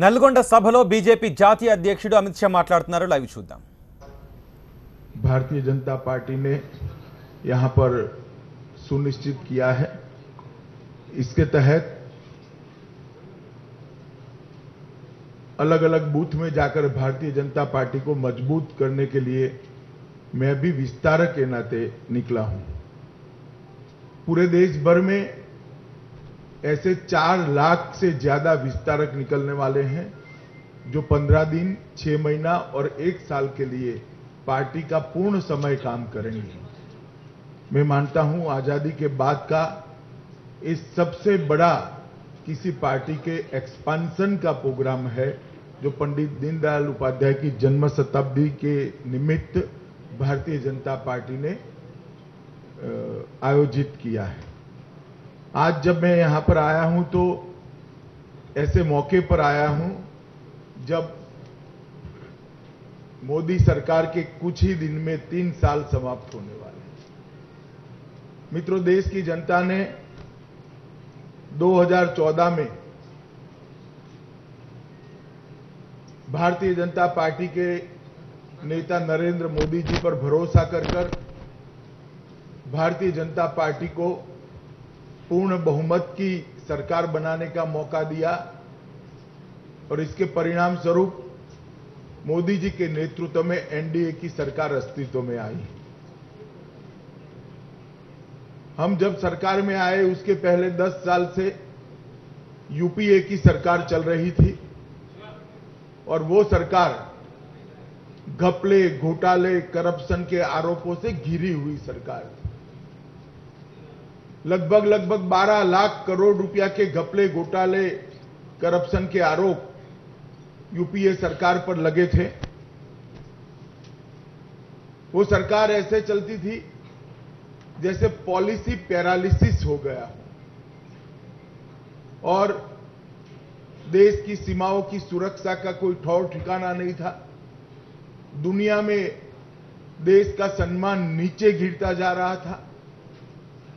నల్గొండ సభలో బీజేపీ జాతీయ అధ్యక్షుడు అమిత్ షా మాట్లాడుతున్నారు। లైవ్ చూద్దాం। भारतीय जनता पार्टी ने यहां पर सुनिश्चित किया है, इसके तहत अलग अलग बूथ में जाकर भारतीय जनता पार्टी को मजबूत करने के लिए मैं भी विस्तारक के नाते निकला हूं। पूरे देश भर में ऐसे 4 लाख से ज्यादा विस्तारक निकलने वाले हैं जो 15 दिन, 6 महीना और 1 साल के लिए पार्टी का पूर्ण समय काम करेंगे। मैं मानता हूं आजादी के बाद का इस सबसे बड़ा किसी पार्टी के एक्सपांशन का प्रोग्राम है जो पंडित दीनदयाल उपाध्याय की जन्म शताब्दी के निमित्त भारतीय जनता पार्टी ने आयोजित किया है। आज जब मैं यहां पर आया हूं तो ऐसे मौके पर आया हूं जब मोदी सरकार के कुछ ही दिन में 3 साल समाप्त होने वाले हैं। मित्रों, देश की जनता ने 2014 में भारतीय जनता पार्टी के नेता नरेंद्र मोदी जी पर भरोसा कर भारतीय जनता पार्टी को पूर्ण बहुमत की सरकार बनाने का मौका दिया और इसके परिणाम स्वरूप मोदी जी के नेतृत्व में एनडीए की सरकार अस्तित्व में आई। हम जब सरकार में आए उसके पहले 10 साल से यूपीए की सरकार चल रही थी और वो सरकार घपले, घोटाले, करप्शन के आरोपों से घिरी हुई सरकार थी। लगभग 12 लाख करोड़ रुपया के घपले, घोटाले, करप्शन के आरोप यूपीए सरकार पर लगे थे। वो सरकार ऐसे चलती थी जैसे पॉलिसी पैरालिसिस हो गया और देश की सीमाओं की सुरक्षा का कोई ठौर ठिकाना नहीं था। दुनिया में देश का सम्मान नीचे गिरता जा रहा था।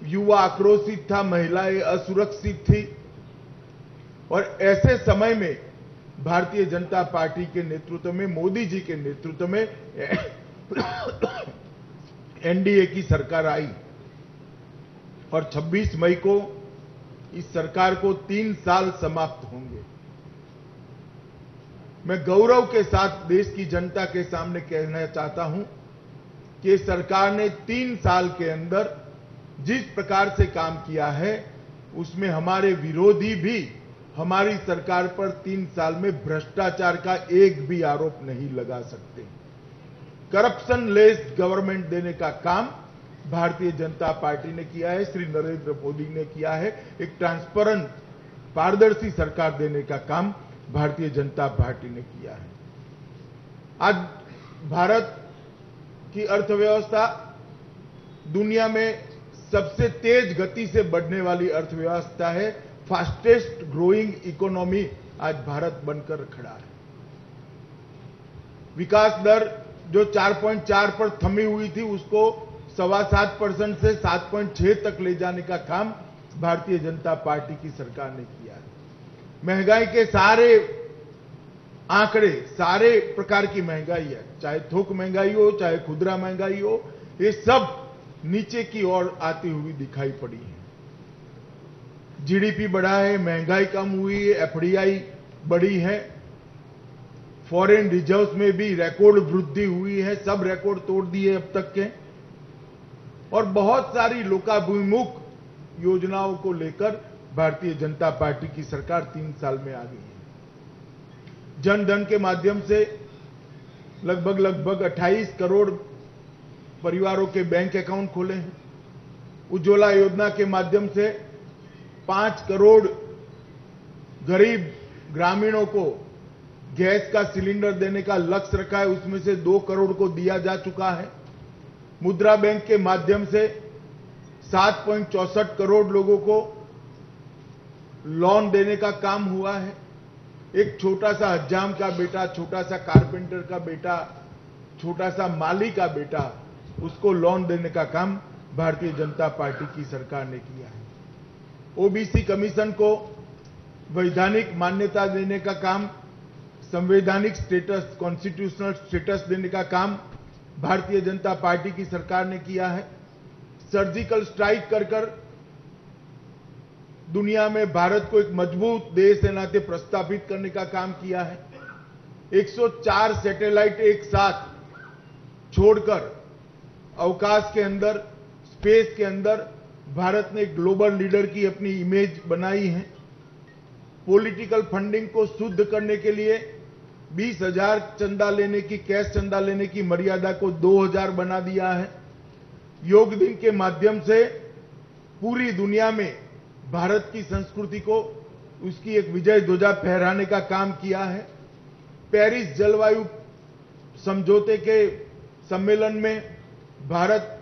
युवा आक्रोशित था, महिलाएं असुरक्षित थी और ऐसे समय में भारतीय जनता पार्टी के नेतृत्व में, मोदी जी के नेतृत्व में एनडीए की सरकार आई और 26 मई को इस सरकार को 3 साल समाप्त होंगे। मैं गौरव के साथ देश की जनता के सामने कहना चाहता हूं कि सरकार ने 3 साल के अंदर जिस प्रकार से काम किया है उसमें हमारे विरोधी भी हमारी सरकार पर 3 साल में भ्रष्टाचार का एक भी आरोप नहीं लगा सकते। करप्शन लेस गवर्नमेंट देने का काम भारतीय जनता पार्टी ने किया है, श्री नरेंद्र मोदी ने किया है। एक ट्रांसपेरेंट, पारदर्शी सरकार देने का काम भारतीय जनता पार्टी ने किया है। आज भारत की अर्थव्यवस्था दुनिया में सबसे तेज गति से बढ़ने वाली अर्थव्यवस्था है। फास्टेस्ट ग्रोइंग इकोनॉमी आज भारत बनकर खड़ा है। विकास दर जो 4.4 पर थमी हुई थी उसको 7.25% से 7.6 तक ले जाने का काम भारतीय जनता पार्टी की सरकार ने किया है। महंगाई के सारे आंकड़े, सारे प्रकार की महंगाई है, चाहे थोक महंगाई हो, चाहे खुदरा महंगाई हो, ये सब नीचे की ओर आती हुई दिखाई पड़ी है। जीडीपी बढ़ा है, महंगाई कम हुई है, एफडीआई बढ़ी है, फॉरेन रिजर्व्स में भी रिकॉर्ड वृद्धि हुई है, सब रिकॉर्ड तोड़ दिए अब तक के और बहुत सारी लोकाभिमुख योजनाओं को लेकर भारतीय जनता पार्टी की सरकार 3 साल में आ गई है। जन धन के माध्यम से लगभग 28 करोड़ परिवारों के बैंक अकाउंट खोले हैं। उज्ज्वला योजना के माध्यम से 5 करोड़ गरीब ग्रामीणों को गैस का सिलेंडर देने का लक्ष्य रखा है, उसमें से 2 करोड़ को दिया जा चुका है। मुद्रा बैंक के माध्यम से 7.64 करोड़ लोगों को लोन देने का काम हुआ है। एक छोटा सा हज्जाम का बेटा, छोटा सा कारपेंटर का बेटा, छोटा सा माली का बेटा, उसको लोन देने का काम भारतीय जनता पार्टी की सरकार ने किया है। ओबीसी कमीशन को वैधानिक मान्यता देने का काम संवैधानिक स्टेटस, कॉन्स्टिट्यूशनल स्टेटस देने का काम भारतीय जनता पार्टी की सरकार ने किया है। सर्जिकल स्ट्राइक कर दुनिया में भारत को एक मजबूत देश के नाते प्रस्थापित करने का काम किया है। 104 सैटेलाइट एक साथ छोड़कर अवकाश के अंदर, स्पेस के अंदर भारत ने ग्लोबल लीडर की अपनी इमेज बनाई है। पॉलिटिकल फंडिंग को शुद्ध करने के लिए 20,000 चंदा लेने की, कैश चंदा लेने की मर्यादा को 2,000 बना दिया है। योग दिन के माध्यम से पूरी दुनिया में भारत की संस्कृति को, उसकी एक विजय ध्वजा फहराने का काम किया है। पेरिस जलवायु समझौते के सम्मेलन में भारत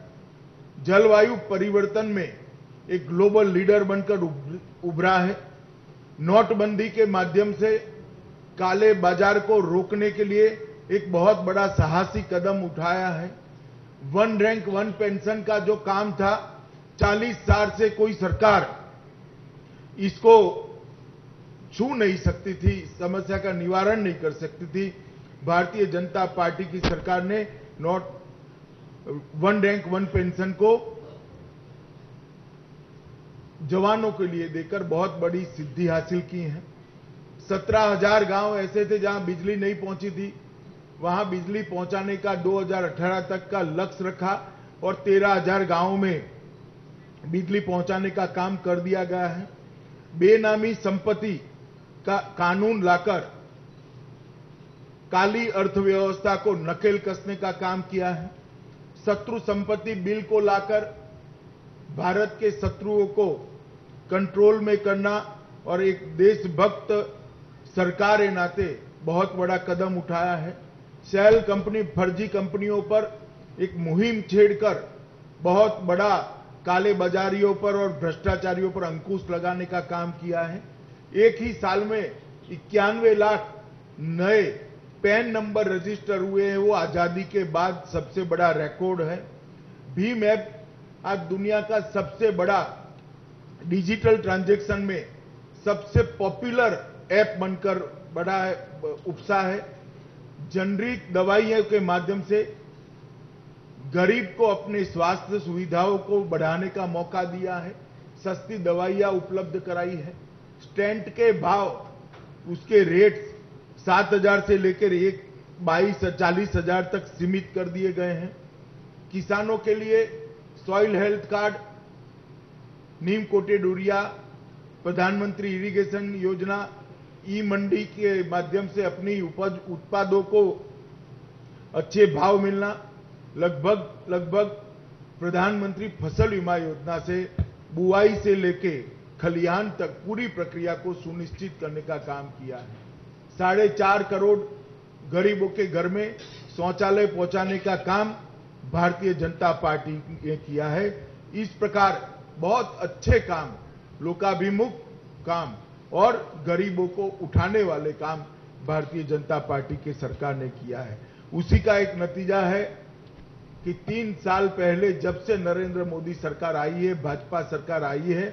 जलवायु परिवर्तन में एक ग्लोबल लीडर बनकर उभरा है। नोटबंदी के माध्यम से काले बाजार को रोकने के लिए एक बहुत बड़ा साहसी कदम उठाया है। वन रैंक वन पेंशन का जो काम था, 40 साल से कोई सरकार इसको छू नहीं सकती थी, समस्या का निवारण नहीं कर सकती थी। भारतीय जनता पार्टी की सरकार ने वन रैंक वन पेंशन को जवानों के लिए देकर बहुत बड़ी सिद्धि हासिल की है। 17,000 गांव ऐसे थे जहां बिजली नहीं पहुंची थी, वहां बिजली पहुंचाने का 2018 तक का लक्ष्य रखा और 13,000 गांवों में बिजली पहुंचाने का काम कर दिया गया है। बेनामी संपत्ति का कानून लाकर काली अर्थव्यवस्था को नकेल कसने का काम किया है। शत्रु संपत्ति बिल को लाकर भारत के शत्रुओं को कंट्रोल में करना और एक देशभक्त सरकार के नाते बहुत बड़ा कदम उठाया है। शेल कंपनी, फर्जी कंपनियों पर एक मुहिम छेड़कर बहुत बड़ा काले बाजारियों पर और भ्रष्टाचारियों पर अंकुश लगाने का काम किया है। एक ही साल में 91 लाख नए पैन नंबर रजिस्टर हुए हैं, वो आजादी के बाद सबसे बड़ा रिकॉर्ड है। भीम ऐप आज दुनिया का सबसे बड़ा डिजिटल ट्रांजैक्शन में सबसे पॉपुलर ऐप बनकर बड़ा उपसा है। जेनरिक दवाइयों के माध्यम से गरीब को अपने स्वास्थ्य सुविधाओं को बढ़ाने का मौका दिया है। सस्ती दवाइयां उपलब्ध कराई है। स्टेंट के भाव, उसके रेट 7,000 से लेकर 40,000 तक सीमित कर दिए गए हैं। किसानों के लिए सॉइल हेल्थ कार्ड, नीम कोटेड यूरिया, प्रधानमंत्री इरिगेशन योजना, ई मंडी के माध्यम से अपनी उपज उत्पादों को अच्छे भाव मिलना, लगभग प्रधानमंत्री फसल बीमा योजना से बुआई से लेके खलिहान तक पूरी प्रक्रिया को सुनिश्चित करने का काम किया है। 4.5 करोड़ गरीबों के घर में शौचालय पहुंचाने का काम भारतीय जनता पार्टी ने किया है। इस प्रकार बहुत अच्छे काम, लोकाभिमुख काम और गरीबों को उठाने वाले काम भारतीय जनता पार्टी की सरकार ने किया है। उसी का एक नतीजा है कि 3 साल पहले जब से नरेंद्र मोदी सरकार आई है, भाजपा सरकार आई है,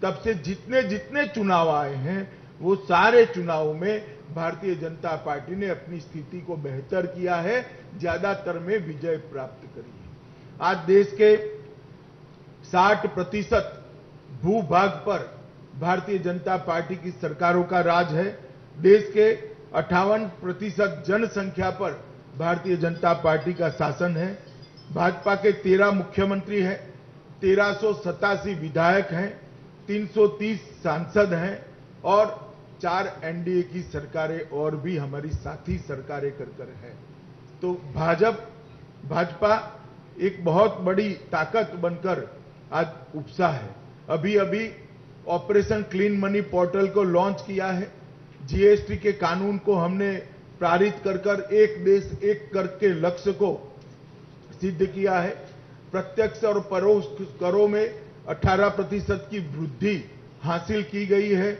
तब से जितने चुनाव आए हैं, वो सारे चुनावों में भारतीय जनता पार्टी ने अपनी स्थिति को बेहतर किया है, ज्यादातर में विजय प्राप्त करी है। आज देश के 60% भूभाग पर भारतीय जनता पार्टी की सरकारों का राज है। देश के 58% जनसंख्या पर भारतीय जनता पार्टी का शासन है। भाजपा के 13 मुख्यमंत्री हैं, 1387 विधायक हैं, 330 सांसद हैं और 4 एनडीए की सरकारें और भी हमारी साथी सरकारें कर है। तो भाजपा एक बहुत बड़ी ताकत बनकर आज उपसा है। अभी ऑपरेशन क्लीन मनी पोर्टल को लॉन्च किया है। जीएसटी के कानून को हमने पारित कर एक देश एक कर के लक्ष्य को सिद्ध किया है। प्रत्यक्ष और परोक्ष करों में 18% की वृद्धि हासिल की गई है।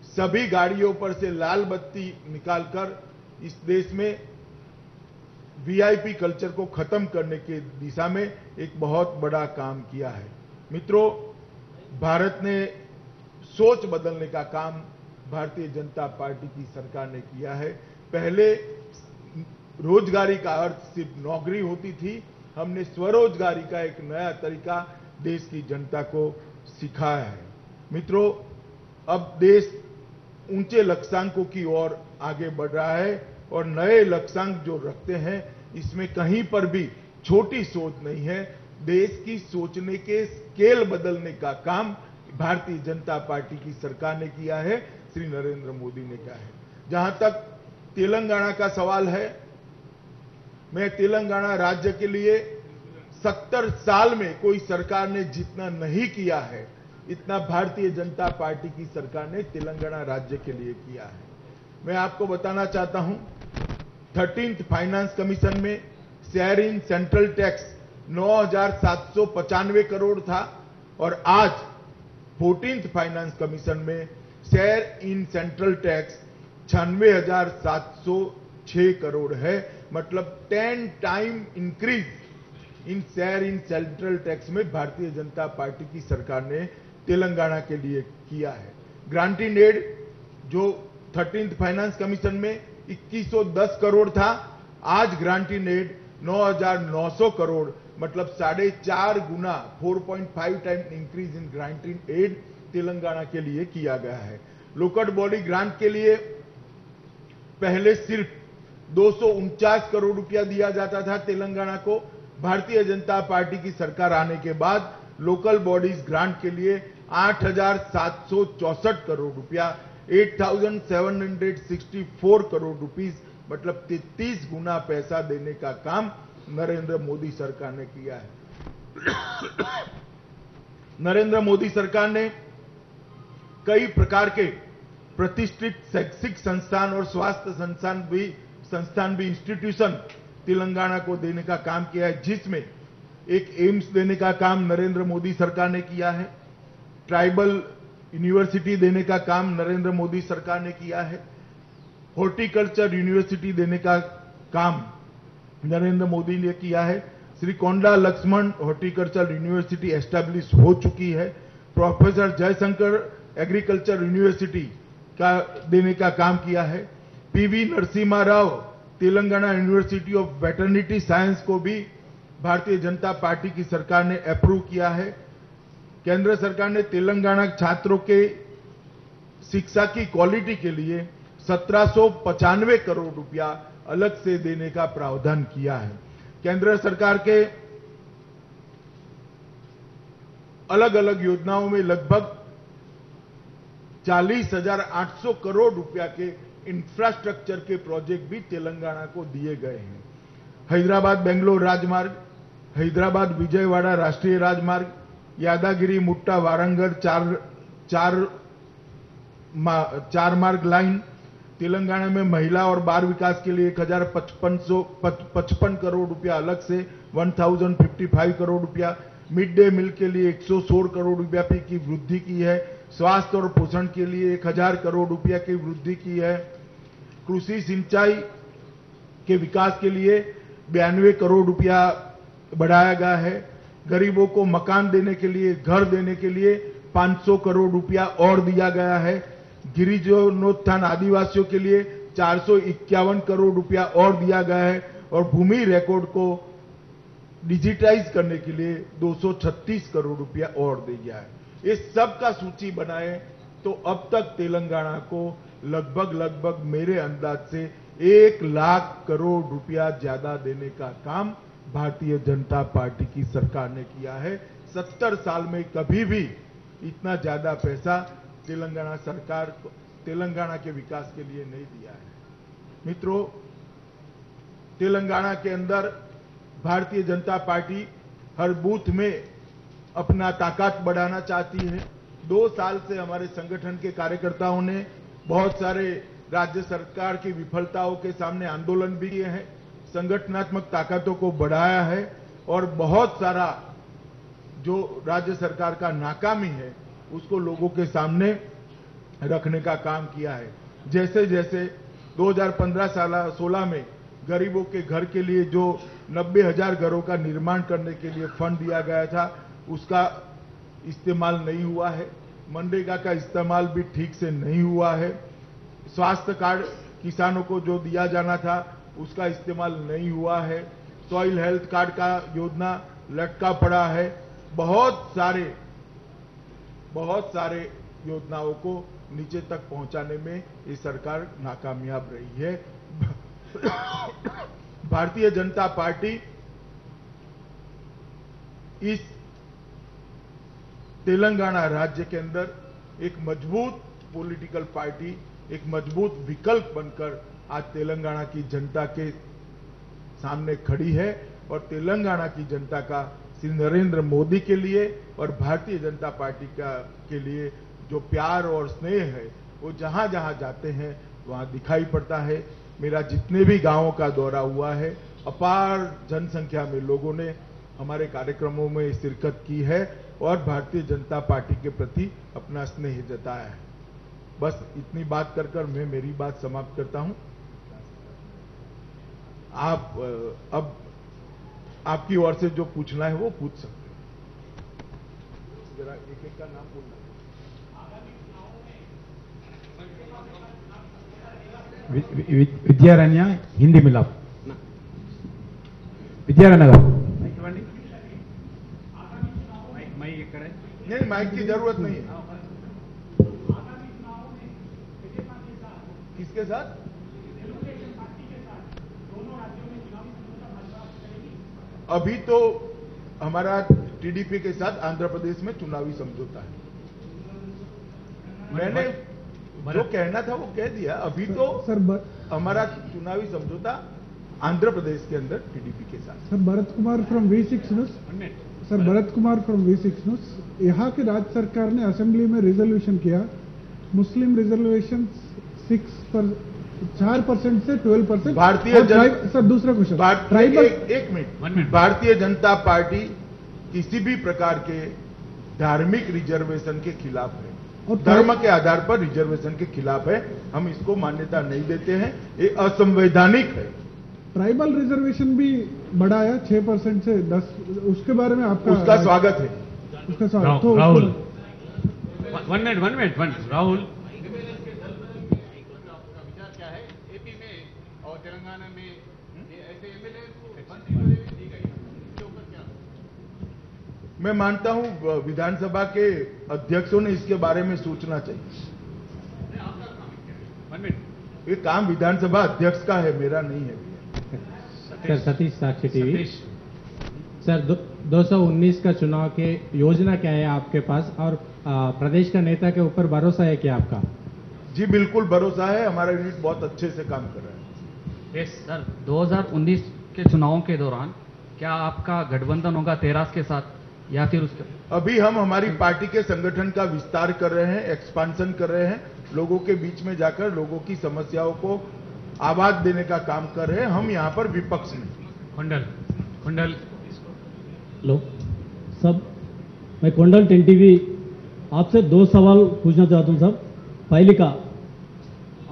सभी गाड़ियों पर से लाल बत्ती निकालकर इस देश में वीआईपी कल्चर को खत्म करने की दिशा में एक बहुत बड़ा काम किया है। मित्रों, भारत ने सोच बदलने का काम भारतीय जनता पार्टी की सरकार ने किया है। पहले रोजगारी का अर्थ सिर्फ नौकरी होती थी, हमने स्वरोजगारी का एक नया तरीका देश की जनता को सिखाया है। मित्रों, अब देश ऊंचे लक्ष्यांकों की ओर आगे बढ़ रहा है और नए लक्ष्यांक जो रखते हैं इसमें कहीं पर भी छोटी सोच नहीं है। देश की सोचने के स्केल बदलने का काम भारतीय जनता पार्टी की सरकार ने किया है, श्री नरेंद्र मोदी ने किया है। जहां तक तेलंगाना का सवाल है, मैं तेलंगाना राज्य के लिए 70 साल में कोई सरकार ने जितना नहीं किया है, इतना भारतीय जनता पार्टी की सरकार ने तेलंगाना राज्य के लिए किया है। मैं आपको बताना चाहता हूं, 13th फाइनेंस कमीशन में share in central tax 9,795 crore था और आज 14th फाइनेंस कमीशन में share in central tax 96,706 crore है। मतलब 10 time increase in share in central tax में भारतीय जनता पार्टी की सरकार ने तेलंगाना के लिए किया है। ग्रांट इन एड जो 13th फाइनेंस कमीशन में 2110 करोड़ था, आज ग्रांट इन एड 9,900 करोड़, मतलब 4.5 गुना 4.5 time increase in grant in aid Telangana के लिए किया गया है। लोकल बॉडी ग्रांट के लिए पहले सिर्फ 249 करोड़ रुपया दिया जाता था तेलंगाना को। भारतीय जनता पार्टी की सरकार आने के बाद लोकल बॉडीज ग्रांट के लिए 8,764 करोड़ रुपया, 8,764 करोड़ रुपीस, मतलब 33 गुना पैसा देने का काम नरेंद्र मोदी सरकार ने किया है। नरेंद्र मोदी सरकार ने कई प्रकार के प्रतिष्ठित शैक्षिक संस्थान और स्वास्थ्य संस्थान भी इंस्टीट्यूशन तेलंगाना को देने का काम किया है, जिसमें एक एम्स देने का काम नरेंद्र मोदी सरकार ने किया है, ट्राइबल यूनिवर्सिटी देने का काम नरेंद्र मोदी सरकार ने किया है, हॉर्टिकल्चर यूनिवर्सिटी देने का काम नरेंद्र मोदी ने किया है। श्री कोंडा लक्ष्मण हॉर्टिकल्चर यूनिवर्सिटी एस्टैब्लिश हो चुकी है। प्रोफेसर जयशंकर एग्रीकल्चर यूनिवर्सिटी का देने का काम किया है। PV Narasimha Rao Telangana university of veterinary science को भी भारतीय जनता पार्टी की सरकार ने अप्रूव किया है। केंद्र सरकार ने तेलंगाना छात्रों के शिक्षा की क्वालिटी के लिए 1795 करोड़ रुपया अलग से देने का प्रावधान किया है। केंद्र सरकार के अलग अलग योजनाओं में लगभग 40,800 करोड़ रुपया के इंफ्रास्ट्रक्चर के प्रोजेक्ट भी तेलंगाना को दिए गए हैं। हैदराबाद बेंगलोर राजमार्ग, हैदराबाद विजयवाड़ा राष्ट्रीय राजमार्ग, यादागिरी मुट्टा वारंगल चार मार्ग लाइन, तेलंगाना में महिला और बाल विकास के लिए 1,055 करोड़ रुपया अलग से 1,055 करोड़ रुपया, मिड डे मील के लिए 116 करोड़ रुपया की वृद्धि की है, स्वास्थ्य और पोषण के लिए 1,000 करोड़ रुपया की वृद्धि की है, कृषि सिंचाई के विकास के लिए 92 करोड़ रुपया बढ़ाया गया है, गरीबों को मकान देने के लिए, घर देने के लिए 500 करोड़ रुपया और दिया गया है, गिरिजनोत्थान आदिवासियों के लिए 451 करोड़ रुपया और दिया गया है और भूमि रिकॉर्ड को डिजिटाइज करने के लिए 236 करोड़ रुपया और दिया है। इस सब का सूची बनाए तो अब तक तेलंगाना को लगभग मेरे अंदाज से 1 लाख करोड़ रुपया ज्यादा देने का काम भारतीय जनता पार्टी की सरकार ने किया है। 70 साल में कभी भी इतना ज्यादा पैसा तेलंगाना सरकार को तेलंगाना के विकास के लिए नहीं दिया है। मित्रों, तेलंगाना के अंदर भारतीय जनता पार्टी हर बूथ में अपना ताकत बढ़ाना चाहती है। 2 साल से हमारे संगठन के कार्यकर्ताओं ने बहुत सारे राज्य सरकार की विफलताओं के सामने आंदोलन भी किए हैं, संगठनात्मक ताकतों को बढ़ाया है और बहुत सारा जो राज्य सरकार का नाकामी है उसको लोगों के सामने रखने का काम किया है। जैसे जैसे 2015-16 में गरीबों के घर के लिए जो 90,000 घरों का निर्माण करने के लिए फंड दिया गया था उसका इस्तेमाल नहीं हुआ है, मनरेगा का इस्तेमाल भी ठीक से नहीं हुआ है, स्वास्थ्य कार्ड किसानों को जो दिया जाना था उसका इस्तेमाल नहीं हुआ है। सॉइल हेल्थ कार्ड का योजना लटका पड़ा है। बहुत सारे योजनाओं को नीचे तक पहुंचाने में ये सरकार नाकामयाब रही है। भारतीय जनता पार्टी इस तेलंगाना राज्य के अंदर एक मजबूत पॉलिटिकल पार्टी, एक मजबूत विकल्प बनकर आज तेलंगाना की जनता के सामने खड़ी है। और तेलंगाना की जनता का श्री नरेंद्र मोदी के लिए और भारतीय जनता पार्टी के लिए जो प्यार और स्नेह है वो जहां जहां जाते हैं वहां दिखाई पड़ता है। मेरा जितने भी गांवों का दौरा हुआ है, अपार जनसंख्या में लोगों ने हमारे कार्यक्रमों में शिरकत की है और भारतीय जनता पार्टी के प्रति अपना स्नेह जताया है। बस इतनी बात कर मैं मेरी बात समाप्त करता हूं। आप अब आपकी ओर से जो पूछना है वो पूछ सकते हैं। जरा एक एक का नाम बोलना। విద్యారణ్య హిందీ మిలాప్ విద్యారణ్య గారు नहीं, माइक की जरूरत नहीं है। किसके साथ? अभी तो हमारा टीडीपी के साथ आंध्र प्रदेश में चुनावी समझौता है। मैंने जो कहना था वो कह दिया। अभी तो हमारा चुनावी समझौता आंध्र प्रदेश के अंदर टीडीपी के साथ। Sir Bharat Kumar from V6 news. Sir Bharat Kumar from V6 news. यहाँ की राज्य सरकार ने असेंबली में रिजोल्यूशन किया, मुस्लिम रिजर्वेशन 4% से 12%। सर दूसरा क्वेश्चन, एक मिनट। भारतीय जनता पार्टी किसी भी प्रकार के धार्मिक रिजर्वेशन के खिलाफ है और धर्म के आधार पर रिजर्वेशन के खिलाफ है। हम इसको मान्यता नहीं देते हैं, ये असंवैधानिक है। ट्राइबल रिजर्वेशन भी बढ़ाया 6% से 10, उसके बारे में आपका? उसका स्वागत है। उसका स्वागत। तो राहुल वन मिनट राहुल, विचार क्या है एपी में और तेलंगाना में ऐसे एमएलए को दी गई, इसके ऊपर क्या? मैं मानता हूं विधानसभा के अध्यक्षों ने इसके बारे में सोचना चाहिए। ये काम विधानसभा अध्यक्ष का है, मेरा नहीं है। सर सतीश, साक्षी टीवी। सर 219 का चुनाव के योजना क्या है आपके पास और प्रदेश का नेता के ऊपर भरोसा है क्या आपका? जी बिल्कुल भरोसा है, हमारा यूनिट बहुत अच्छे से काम कर रहा है। सर 2019 के चुनावों के दौरान क्या आपका गठबंधन होगा तेरास के साथ या फिर उसके? अभी हम हमारी पार्टी के संगठन का विस्तार कर रहे हैं, एक्सपांशन कर रहे हैं, लोगों के बीच में जाकर लोगों की समस्याओं को आवाज देने का काम कर रहे हैं। हम यहाँ पर विपक्ष में। कुंडल हेलो सब, मैं कुंडल 10 टीवी आपसे 2 सवाल पूछना चाहता हूँ साहब। पहले का,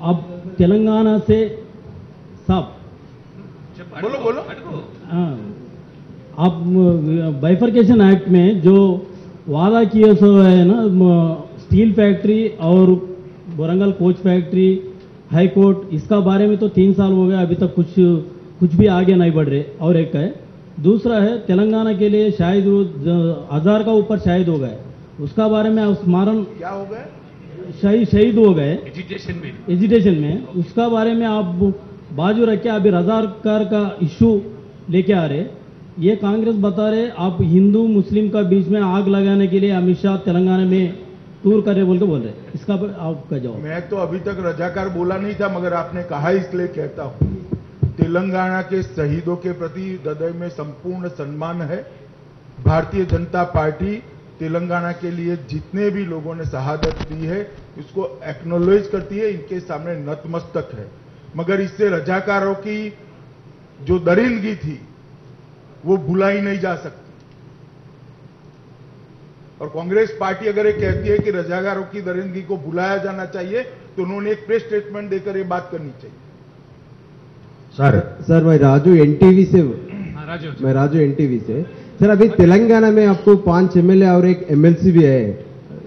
अब तेलंगाना से साहब बोलो। आप बाइफर्केशन एक्ट में जो वादा किए सो है ना, स्टील फैक्ट्री और Warangal coach factory, high court, इसका बारे में तो 3 साल हो गए, अभी तक कुछ भी आगे नहीं बढ़ रहे। और एक है, दूसरा है तेलंगाना के लिए शायद 1000 का ऊपर शहीद हो गए, उसका बारे में स्मरण क्या हो गए? शहीद हो गए एजिटेशन में, उसका बारे में आप बाजू रखे अभी रजाकार का इशू लेके आ रहे। ये कांग्रेस बता रहे आप हिंदू मुस्लिम का बीच में आग लगाने के लिए अमित शाह तेलंगाना में टूर करे बोल रहे। इसका आपका जवाब? मैं तो अभी तक रजाकार बोला नहीं था, मगर आपने कहा इसलिए कहता हूं। तेलंगाना के शहीदों के प्रति हृदय में संपूर्ण सम्मान है। भारतीय जनता पार्टी तेलंगाना के लिए जितने भी लोगों ने शहादत दी है उसको एक्नॉलेज करती है, इनके सामने नतमस्तक है। मगर इससे रजाकारों की जो दरिंदगी थी वो भुलाई नहीं जा सकती। और कांग्रेस पार्टी अगर ये कहती है कि रजाकारों की दरिंदगी को भुलाया जाना चाहिए तो उन्होंने एक प्रेस स्टेटमेंट देकर ये बात करनी चाहिए। सर मैं राजू एनटीवी से। सर अभी तेलंगाना में आपको 5 एमएलए और एक एमएलसी भी है,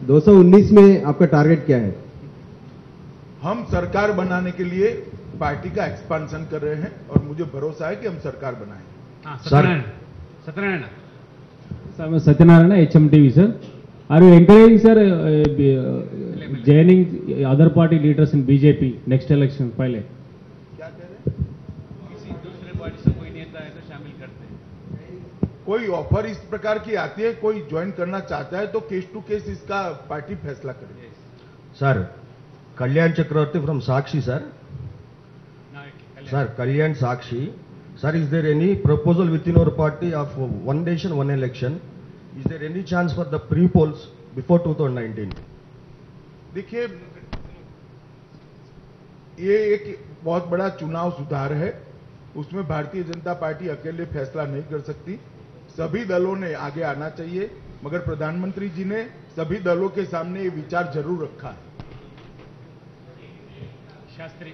219 में आपका टारगेट क्या है? हम सरकार बनाने के लिए पार्टी का एक्सपांशन कर रहे हैं और मुझे भरोसा है कि हम सरकार बनाएंगे। हाँ, Satyanarayan Satyanarayan Sir, Satyanarayana, HMTV, sir. Are you encouraging, sir, joining other party leaders in BJP next election? पहले क्या कह रहे हैं? किसी दूसरे पार्टी से कोई नेता है तो शामिल करते हैं। कोई ऑफर इस प्रकार की आती है, कोई ज्वाइन करना चाहता है तो केस टू केस इसका पार्टी फैसला करेगी। Sir, Kalyan Chakravarti from Sakshi, sir. Sir, Kalyan Sakshi. Sir, is there any proposal within our party of one nation, one election? Is there any chance for the pre-polls before 2019? देखिए, ये एक बहुत बड़ा चुनाव सुधार है, उसमें भारतीय जनता पार्टी अकेले फैसला नहीं कर सकती, सभी दलों ने आगे आना चाहिए, मगर प्रधानमंत्री जी ने सभी दलों के सामने ये विचार जरूर रखा है। शास्त्री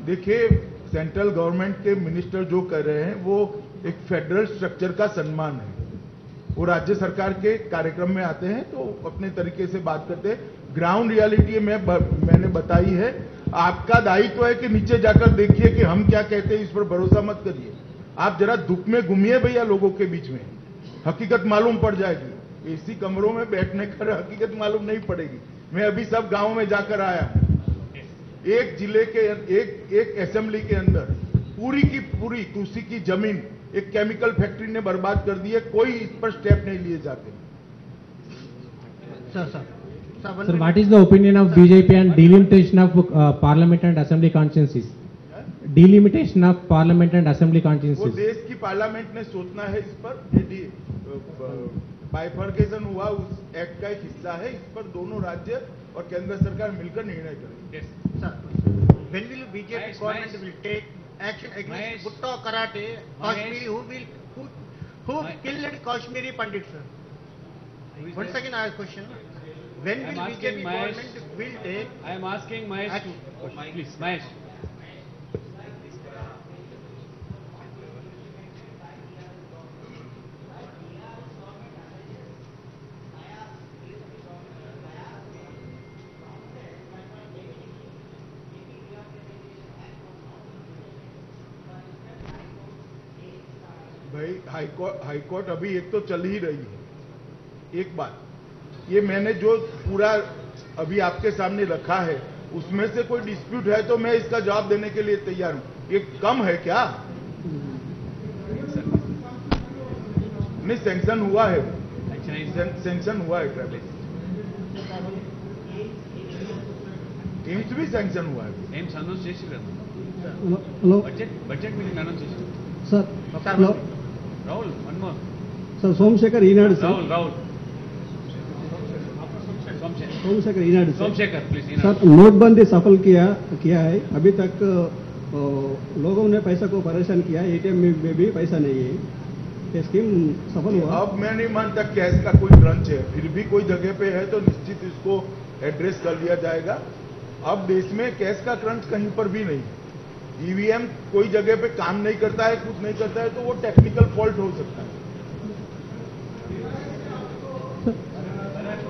देखिए, सेंट्रल गवर्नमेंट के मिनिस्टर जो कर रहे हैं वो एक फेडरल स्ट्रक्चर का सम्मान है। वो राज्य सरकार के कार्यक्रम में आते हैं तो अपने तरीके से बात करते हैं। ग्राउंड रियलिटी में मैंने बताई है, आपका दायित्व है कि नीचे जाकर देखिए कि हम क्या कहते हैं, इस पर भरोसा मत करिए। आप जरा धूप में घूमिए भैया, लोगों के बीच में हकीकत मालूम पड़ जाएगी। एसी कमरों में बैठने कर हकीकत मालूम नहीं पड़ेगी। मैं अभी सब गाँव में जाकर आया हूं। एक जिले के एक असेंबली के अंदर पूरी की पूरी कृषि की जमीन एक केमिकल फैक्ट्री ने बर्बाद कर दी है, कोई इस पर स्टेप नहीं लिए जाते। Sir, what is the opinion of BJP and delimitation of parliament and assembly constituencies? Delimitation of parliament and assembly वो constituencies. देश की पार्लियामेंट ने सोचना है इस पर। बाइफर्केशन हुआ उस एक्ट का एक हिस्सा है, इस पर दोनों राज्य और केंद्र सरकार मिलकर निर्णय करेंगे। When will BJP government will take action against Bhutto Karate, Kashmiri, who killed Kashmiri Pandit, sir? Once again, I have a question. When will BJP government will take? I am asking Mahesh to please, Mahesh. भाई, high court अभी एक तो चल ही रही है। एक बात, ये मैंने जो पूरा अभी आपके सामने रखा है उसमें से कोई डिस्प्यूट है तो मैं इसका जवाब देने के लिए तैयार हूं। ये कम है क्या? नहीं, सैंक्शन हुआ है, सैंक्शन हुआ है ट्रैवल, एम्स भी सैंक्शन हुआ है। एम्स अनाउंस చేసిరు Hello, బడ్జెట్ మీటింగ్ అనౌన్స్ చేసిరు। sir. Hello, Rahul one more sir. Somsekhar Inadu, sir. Rahul Somsekhar Inadu, sir. Somshekhar please. Sir, नोटबंदी सफल किया है। अभी तक लोगों ने पैसा को परेशान किया, एटीएम में भी पैसा नहीं है। ये स्कीम सफल हुआ। अब मैं नहीं मानता कैश का कोई क्रंच है, फिर भी कोई जगह पे है तो निश्चित इसको एड्रेस कर लिया जाएगा। अब देश में कैश का क्रंच कहीं पर भी नहीं। ईवीएम कोई जगह पे काम नहीं करता है, कुछ नहीं करता है तो वो टेक्निकल फॉल्ट हो सकता है।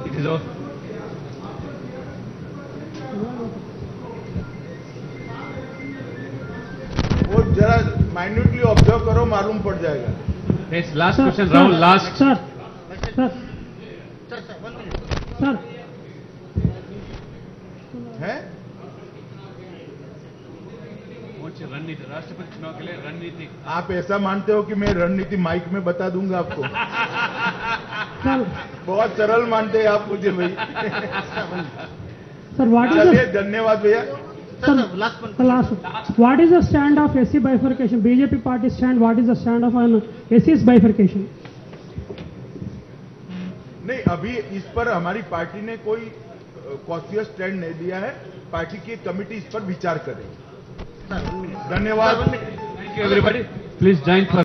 It is all. वो जरा माइन्यूटली ऑब्जर्व करो, मालूम पड़ जाएगा। Yes, last question, Rahul. Last. Sir. Sir, 1 minute. Sir. है कौन सी रणनीति, राष्ट्रपति चुनाव के लिए रणनीति? आप ऐसा मानते हो कि मैं रणनीति माइक में बता दूंगा आपको? बहुत सरल मानते हैं आप मुझे भाई। Sir, what is चलिए, धन्यवाद भैया। Sir, last one. the last? What is the stand of SC bifurcation? BJP party stand. What is the stand of an SC's bifurcation? नहीं, अभी इस पर हमारी पार्टी ने कोई कॉन्शियस स्टैंड नहीं लिया है। पार्टी की कमेटी इस पर विचार करेगी। धन्यवाद। Thank you everybody. Please join for